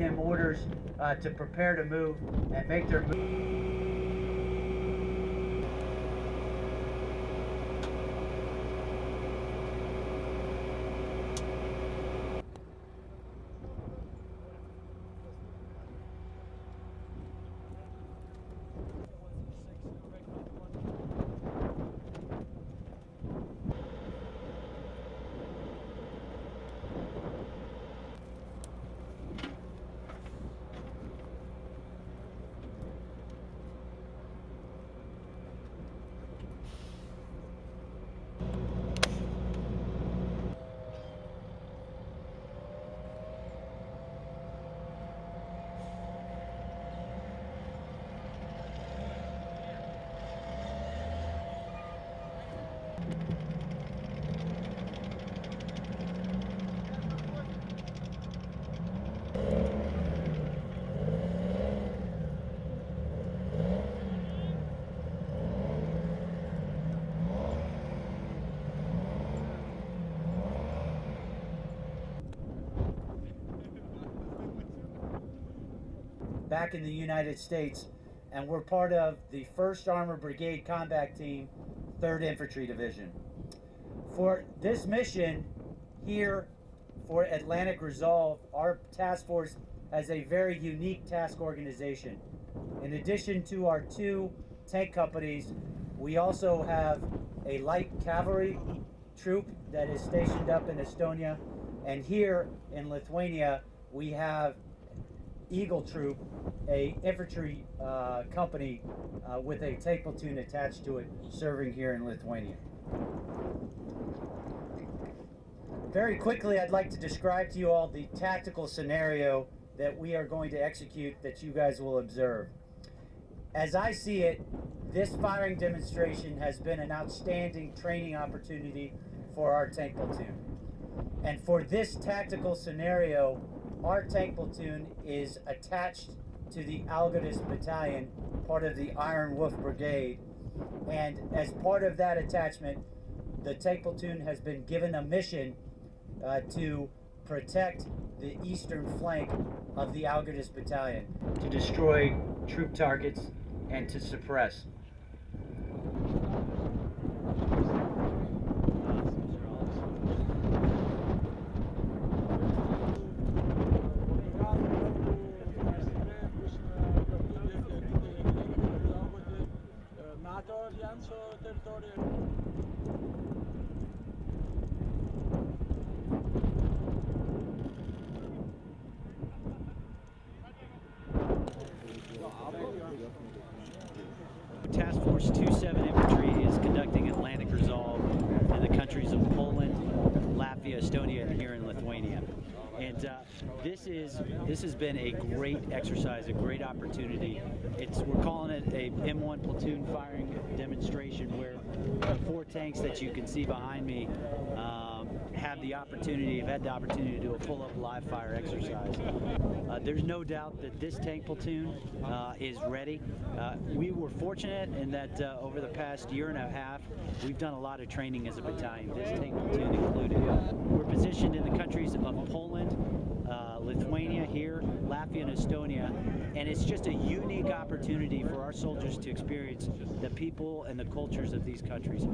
them orders to prepare to move and make their move. Back in the United States, and we're part of the 1st Armored Brigade Combat Team, 3rd Infantry Division. For this mission here for Atlantic Resolve, our task force has a very unique task organization. In addition to our 2 tank companies, we also have a light cavalry troop that is stationed up in Estonia, and here in Lithuania we have Eagle Troop, a infantry company with a tank platoon attached to it, serving here in Lithuania. Very quickly, I'd like to describe to you all the tactical scenario that we are going to execute that you guys will observe. As I see it, this firing demonstration has been an outstanding training opportunity for our tank platoon. And for this tactical scenario, our tank platoon is attached to the Algidus Battalion, part of the Iron Wolf Brigade. And as part of that attachment, the tank platoon has been given a mission to protect the eastern flank of the Algidus Battalion, to destroy troop targets and to suppress. Task Force 27 Infantry is conducting Atlantic Resolve in the countries of Poland, Latvia, Estonia, and here in Lithuania. And this has been a great exercise, a great opportunity. We're calling it a M1 platoon firing demonstration, where the 4 tanks that you can see behind me have had the opportunity to do a full-up live fire exercise. There's no doubt that this tank platoon is ready. We were fortunate in that over the past year and a half, we've done a lot of training as a battalion, this tank platoon included. We're positioned in the countries of Poland, Lithuania here, Latvia and Estonia, and it's just a unique opportunity for our soldiers to experience the people and the cultures of these countries.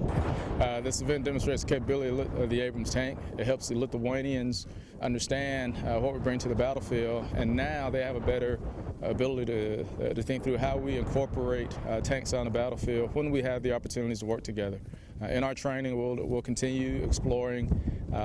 This event demonstrates the capability of the Abrams tank. It helps the Lithuanians understand what we bring to the battlefield, and now they have a better ability to think through how we incorporate tanks on the battlefield when we have the opportunities to work together. In our training, we'll continue exploring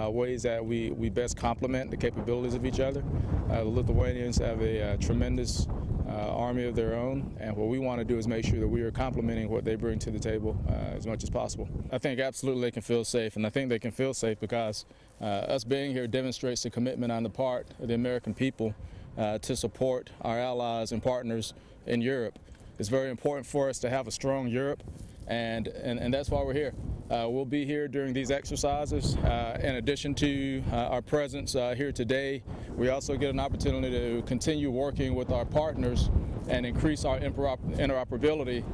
ways that we best complement the capabilities of each other. The Lithuanians have a tremendous army of their own, and what we want to do is make sure that we are complementing what they bring to the table as much as possible. I think absolutely they can feel safe, and I think they can feel safe because us being here demonstrates the commitment on the part of the American people to support our allies and partners in Europe. It's very important for us to have a strong Europe, and that's why we're here. We'll be here during these exercises. In addition to our presence here today, we also get an opportunity to continue working with our partners and increase our interoperability,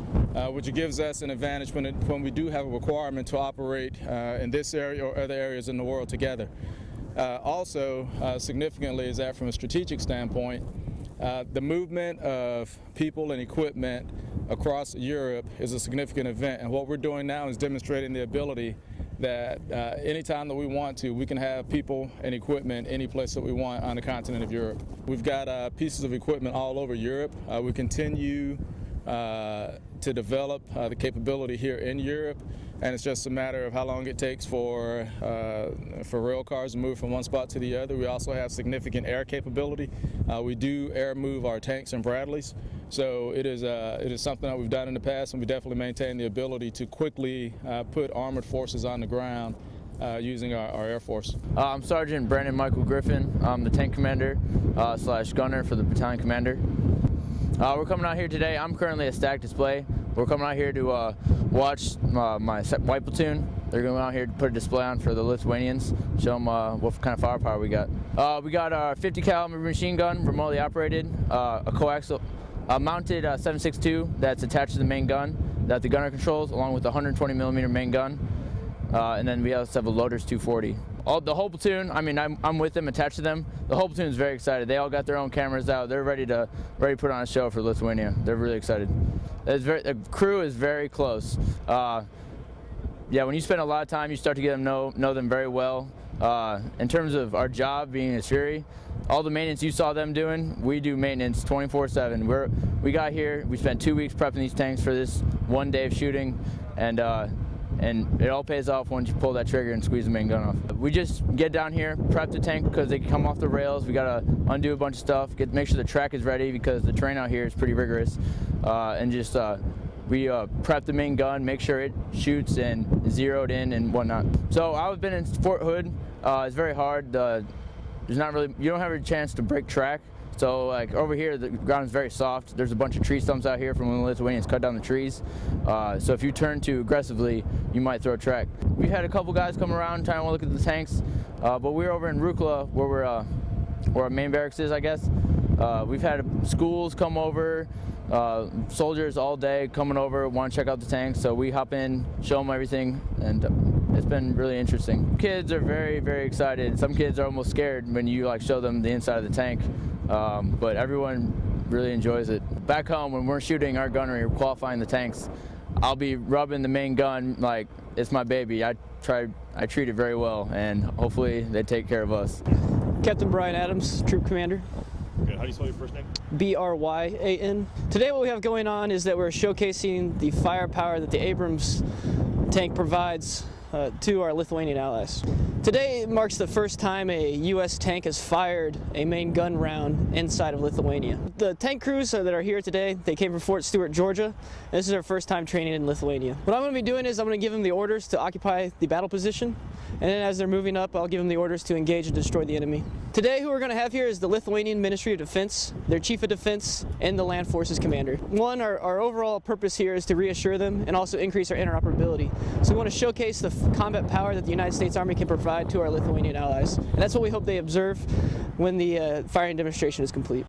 which gives us an advantage when we do have a requirement to operate in this area or other areas in the world together. Also, significantly is that from a strategic standpoint, the movement of people and equipment across Europe is a significant event, and what we're doing now is demonstrating the ability that anytime that we want to, we can have people and equipment any place that we want on the continent of Europe. We've got pieces of equipment all over Europe. We continue to develop the capability here in Europe, and it's just a matter of how long it takes for rail cars to move from one spot to the other. We also have significant air capability. We do air move our tanks and Bradleys, so it is something that we've done in the past, and we definitely maintain the ability to quickly put armored forces on the ground using our Air Force. I'm Sergeant Brandon Michael Griffin. I'm the tank commander / gunner for the battalion commander. We're coming out here today. I'm currently a stack display. We're coming out here to watch my white platoon. They're going out here to put a display on for the Lithuanians, show them what kind of firepower we got. We got our 50 caliber machine gun, remotely operated, a coaxial mounted 7.62 that's attached to the main gun that the gunner controls, along with the 120 millimeter main gun. And then we also have a loader's 240. The whole platoon, I mean, I'm with them, attached to them. The whole platoon is very excited. They all got their own cameras out. They're ready to put on a show for Lithuania. They're really excited. The crew is very close. Yeah, when you spend a lot of time, you start to get them know them very well. In terms of our job being a Fury, all the maintenance you saw them doing, we do maintenance 24/7. We got here, we spent 2 weeks prepping these tanks for this one day of shooting, and it all pays off once you pull that trigger and squeeze the main gun off. We just get down here, prep the tank because they come off the rails. We gotta undo a bunch of stuff, make sure the track is ready because the terrain out here is pretty rigorous, and just we prep the main gun, make sure it shoots and zeroed in and whatnot. So I've been in Fort Hood. It's very hard. You don't have a chance to break track. So like over here, the ground is very soft. There's a bunch of tree stumps out here from when the Lithuanians cut down the trees. So if you turn too aggressively, you might throw a track. We've had a couple guys come around trying to look at the tanks, but we're over in Rukla where our main barracks is, I guess. We've had schools come over, soldiers all day coming over, want to check out the tanks. So we hop in, show them everything, and it's been really interesting. Kids are very, very excited. Some kids are almost scared when you show them the inside of the tank. But everyone really enjoys it. Back home, when we're shooting our gunnery or qualifying the tanks, I'll be rubbing the main gun like it's my baby. I treat it very well, and hopefully they take care of us. Captain Bryan Adams, Troop Commander. Good. How do you spell your first name? B-R-Y-A-N. Today what we have going on is that we're showcasing the firepower that the Abrams tank provides to our Lithuanian allies. Today marks the first time a U.S. tank has fired a main gun round inside of Lithuania. The tank crews that are here today, they came from Fort Stewart, Georgia, and this is their first time training in Lithuania. What I'm going to be doing is I'm going to give them the orders to occupy the battle position, and then as they're moving up, I'll give them the orders to engage and destroy the enemy. Today, who we're going to have here is the Lithuanian Ministry of Defense, their Chief of Defense, and the Land Forces Commander. One, our overall purpose here is to reassure them and also increase our interoperability. So we want to showcase the combat power that the United States Army can provide to our Lithuanian allies. And that's what we hope they observe when the firing demonstration is complete.